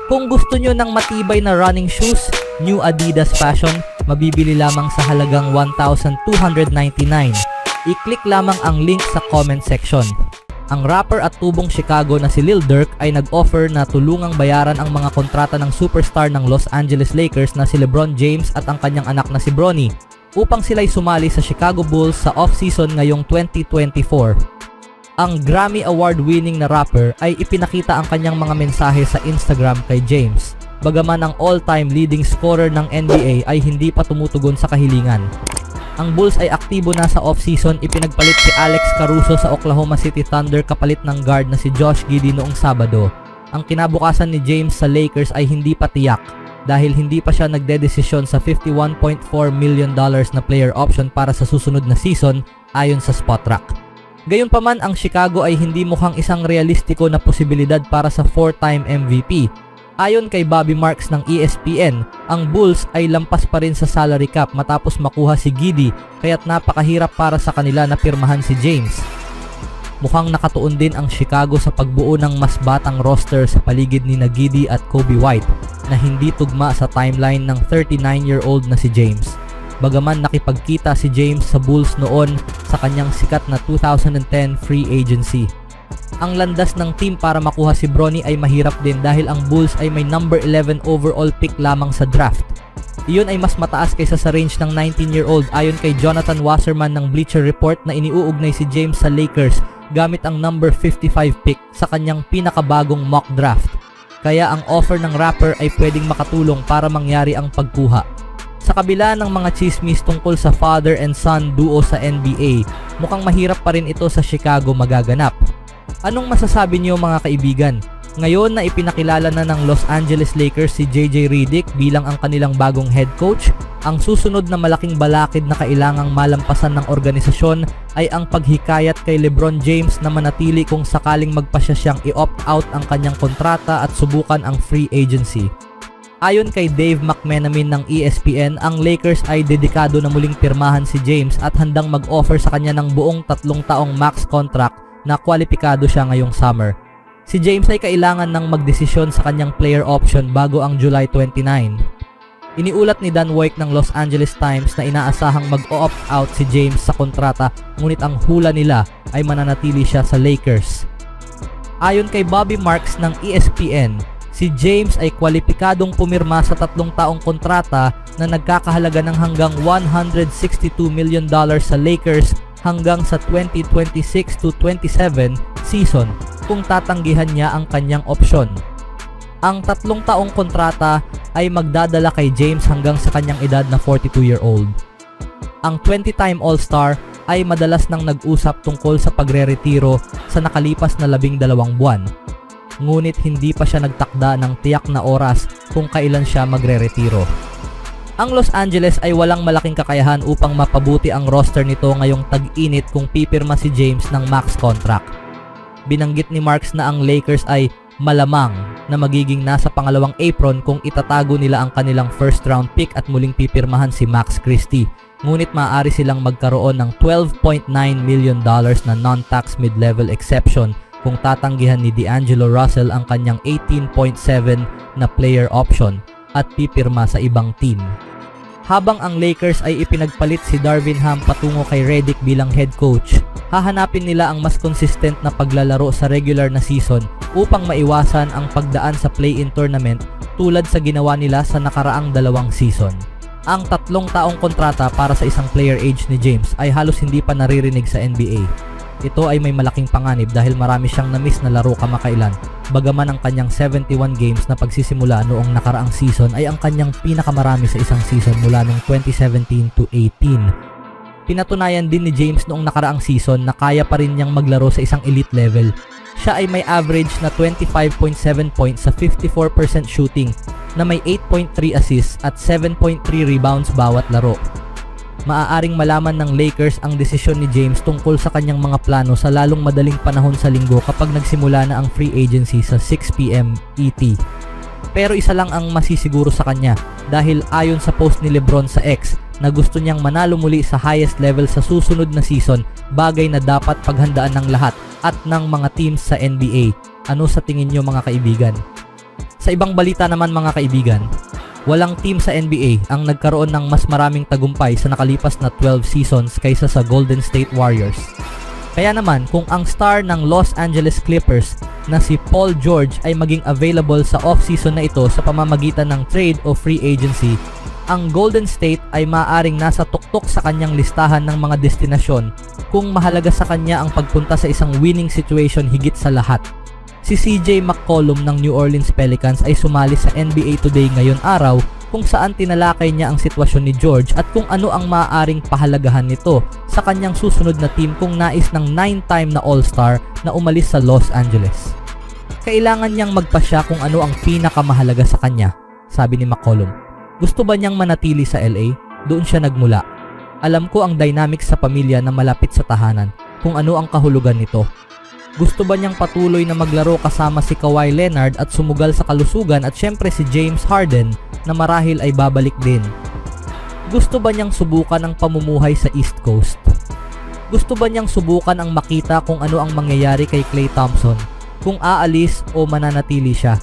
Kung gusto nyo ng matibay na running shoes, New Adidas Fashion, mabibili lamang sa halagang $1,299. I-click lamang ang link sa comment section. Ang rapper at tubong Chicago na si Lil Durk ay nag-offer na tulungang bayaran ang mga kontrata ng superstar ng Los Angeles Lakers na si LeBron James at ang kanyang anak na si Bronny upang sila'y sumali sa Chicago Bulls sa off-season ngayong 2024. Ang Grammy Award-winning na rapper ay ipinakita ang kanyang mga mensahe sa Instagram kay James, bagaman ang all-time leading scorer ng NBA ay hindi pa tumutugon sa kahilingan. Ang Bulls ay aktibo na sa off-season, ipinagpalit si Alex Caruso sa Oklahoma City Thunder kapalit ng guard na si Josh Giddey noong Sabado. Ang kinabukasan ni James sa Lakers ay hindi pa tiyak dahil hindi pa siya nagdedesisyon sa $51.4 million na player option para sa susunod na season ayon sa Spotrac. Gayunpaman, ang Chicago ay hindi mukhang isang realistiko na posibilidad para sa 4-time MVP. Ayon kay Bobby Marks ng ESPN, ang Bulls ay lampas pa rin sa salary cap matapos makuha si Giddey kaya't napakahirap para sa kanila na pirmahan si James. Mukhang nakatuon din ang Chicago sa pagbuo ng mas batang roster sa paligid ni Giddey at Kobe White na hindi tugma sa timeline ng 39-year-old na si James. Bagaman nakipagkita si James sa Bulls noon sa kanyang sikat na 2010 free agency. Ang landas ng team para makuha si Bronny ay mahirap din dahil ang Bulls ay may number 11 overall pick lamang sa draft. Iyon ay mas mataas kaysa sa range ng 19-year-old ayon kay Jonathan Wasserman ng Bleacher Report na iniuugnay si James sa Lakers gamit ang number 55 pick sa kanyang pinakabagong mock draft. Kaya ang offer ng rapper ay pwedeng makatulong para mangyari ang pagkuha. Sa kabila ng mga chismis tungkol sa father and son duo sa NBA, mukhang mahirap pa rin ito sa Chicago magaganap. Anong masasabi niyo mga kaibigan? Ngayon na ipinakilala na ng Los Angeles Lakers si JJ Redick bilang ang kanilang bagong head coach, ang susunod na malaking balakid na kailangang malampasan ng organisasyon ay ang paghikayat kay LeBron James na manatili kung sakaling magpasya siyang i-opt out ang kanyang kontrata at subukan ang free agency. Ayon kay Dave McMenamin ng ESPN, ang Lakers ay dedikado na muling pirmahan si James at handang mag-offer sa kanya ng buong 3 taong max contract na kwalipikado siya ngayong summer. Si James ay kailangan ng magdesisyon sa kanyang player option bago ang July 29. Iniulat ni Dan Woik ng Los Angeles Times na inaasahang mag-opt out si James sa kontrata ngunit ang hula nila ay mananatili siya sa Lakers. Ayon kay Bobby Marks ng ESPN, si James ay kwalipikadong pumirma sa 3 taong kontrata na nagkakahalaga ng hanggang $162 million sa Lakers hanggang sa 2026 to 27 season kung tatanggihan niya ang kanyang opsyon. Ang 3 taong kontrata ay magdadala kay James hanggang sa kanyang edad na 42-year-old. Ang 20-time All-Star ay madalas nang nag-usap tungkol sa pagre-retiro sa nakalipas na 12 buwan. Ngunit hindi pa siya nagtakda ng tiyak na oras kung kailan siya magre-retiro. Ang Los Angeles ay walang malaking kakayahan upang mapabuti ang roster nito ngayong tag-init kung pipirma si James ng max contract. Binanggit ni Marks na ang Lakers ay malamang na magiging nasa pangalawang apron kung itatago nila ang kanilang first round pick at muling pipirmahan si Max Christie. Ngunit maaari silang magkaroon ng $12.9 million na non-tax mid-level exception kung tatanggihan ni D'Angelo Russell ang kanyang 18.7 na player option at pipirma sa ibang team. Habang ang Lakers ay ipinagpalit si Darvin Ham patungo kay Redick bilang head coach, hahanapin nila ang mas consistent na paglalaro sa regular na season upang maiwasan ang pagdaan sa play-in tournament tulad sa ginawa nila sa nakaraang 2 season. Ang 3 taong kontrata para sa isang player age ni James ay halos hindi pa naririnig sa NBA. Ito ay may malaking panganib dahil marami siyang na-miss na laro kamakailan, bagaman ang kanyang 71 games na pagsisimula noong nakaraang season ay ang kanyang pinakamarami sa isang season mula noong 2017 to 18. Pinatunayan din ni James noong nakaraang season na kaya pa rin niyang maglaro sa isang elite level. Siya ay may average na 25.7 points sa 54% shooting na may 8.3 assists at 7.3 rebounds bawat laro. Maaaring malaman ng Lakers ang desisyon ni James tungkol sa kanyang mga plano sa lalong madaling panahon sa linggo kapag nagsimula na ang free agency sa 6 PM ET. Pero isa lang ang masisiguro sa kanya dahil ayon sa post ni LeBron sa X na gusto niyang manalo muli sa highest level sa susunod na season, bagay na dapat paghandaan ng lahat at ng mga teams sa NBA. Ano sa tingin niyo mga kaibigan? Sa ibang balita naman mga kaibigan, walang team sa NBA ang nagkaroon ng mas maraming tagumpay sa nakalipas na 12 seasons kaysa sa Golden State Warriors. Kaya naman kung ang star ng Los Angeles Clippers na si Paul George ay maging available sa off-season na ito sa pamamagitan ng trade o free agency, ang Golden State ay maaaring nasa tuktok sa kanyang listahan ng mga destinasyon kung mahalaga sa kanya ang pagpunta sa isang winning situation higit sa lahat. Si CJ McCollum ng New Orleans Pelicans ay sumali sa NBA Today ngayon araw kung saan tinalakay niya ang sitwasyon ni George at kung ano ang maaaring pahalagahan nito sa kanyang susunod na team kung nais ng 9-time na All-Star na umalis sa Los Angeles. Kailangan niyang magpasya kung ano ang pinakamahalaga sa kanya, sabi ni McCollum. Gusto ba niyang manatili sa LA? Doon siya nagmula. Alam ko ang dynamics sa pamilya na malapit sa tahanan, kung ano ang kahulugan nito. Gusto ba niyang patuloy na maglaro kasama si Kawhi Leonard at sumugal sa kalusugan at syempre si James Harden na marahil ay babalik din? Gusto ba niyang subukan ang pamumuhay sa East Coast? Gusto ba niyang subukan ang makita kung ano ang mangyayari kay Klay Thompson, kung aalis o mananatili siya?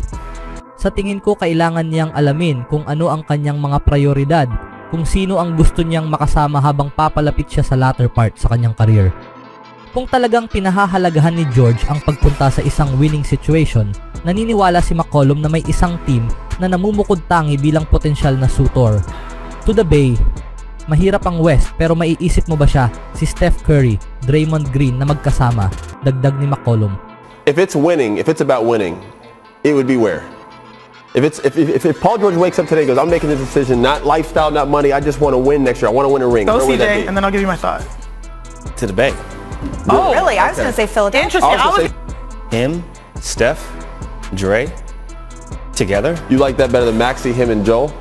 Sa tingin ko kailangan niyang alamin kung ano ang kanyang mga prioridad, kung sino ang gusto niyang makasama habang papalapit siya sa latter part sa kanyang career. Kung talagang pinahahalagahan ni George ang pagpunta sa isang winning situation, naniniwala si McCollum na may isang team na namumukod tangi bilang potensyal na suitor. To the Bay, mahirap ang West pero maiisip mo ba siya, si Steph Curry, Draymond Green na magkasama, dagdag ni McCollum. If it's about winning, it would be where? If Paul George wakes up today and goes, I'm making this decision, not lifestyle, not money, I just want to win next year, I want to win a ring. Go Where would that be? CJ, and then I'll give you my thought. To the Bay. Oh, really? I was going to say Philadelphia. Interesting. Him, Steph, Dre, together. You like that better than Maxey, him, and Joel?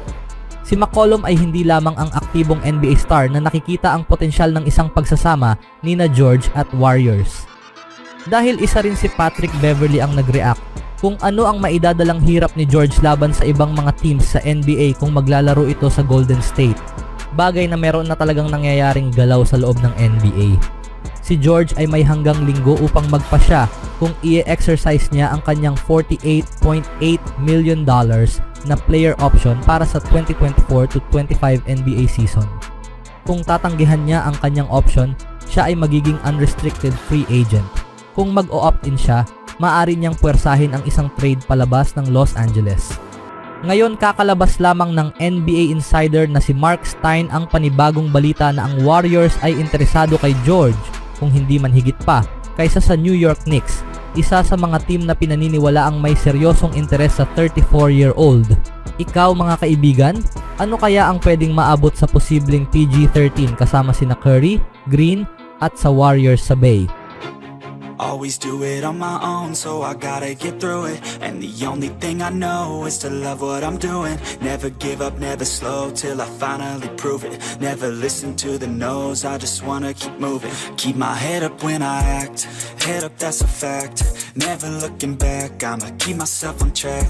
Si McCollum ay hindi lamang ang aktibong NBA star na nakikita ang potensyal ng isang pagsasama nina George at Warriors. Dahil isa rin si Patrick Beverley ang nag-react kung ano ang maidadalang hirap ni George laban sa ibang mga teams sa NBA kung maglalaro ito sa Golden State. Bagay na meron na talagang nangyayaring galaw sa loob ng NBA. Si George ay may hanggang linggo upang magpasya kung i-exercise niya ang kanyang $48.8 million na player option para sa 2024-25 NBA season. Kung tatanggihan niya ang kanyang option, siya ay magiging unrestricted free agent. Kung mag-o-opt-in siya, maaari niyang puwersahin ang isang trade palabas ng Los Angeles. Ngayon kakalabas lamang ng NBA insider na si Mark Stein ang panibagong balita na ang Warriors ay interesado kay George, kung hindi man higit pa, kaysa sa New York Knicks, isa sa mga team na pinaniniwala ang may seryosong interes sa 34-year-old. Ikaw mga kaibigan, ano kaya ang pwedeng maabot sa posibleng PG-13 kasama sina Curry, Green at sa Warriors sa Bay? Always do it on my own, so I gotta get through it. And the only thing I know is to love what I'm doing. Never give up, never slow, till I finally prove it. Never listen to the no's, I just wanna keep moving. Keep my head up when I act, head up, that's a fact. Never looking back, I'ma keep myself on track.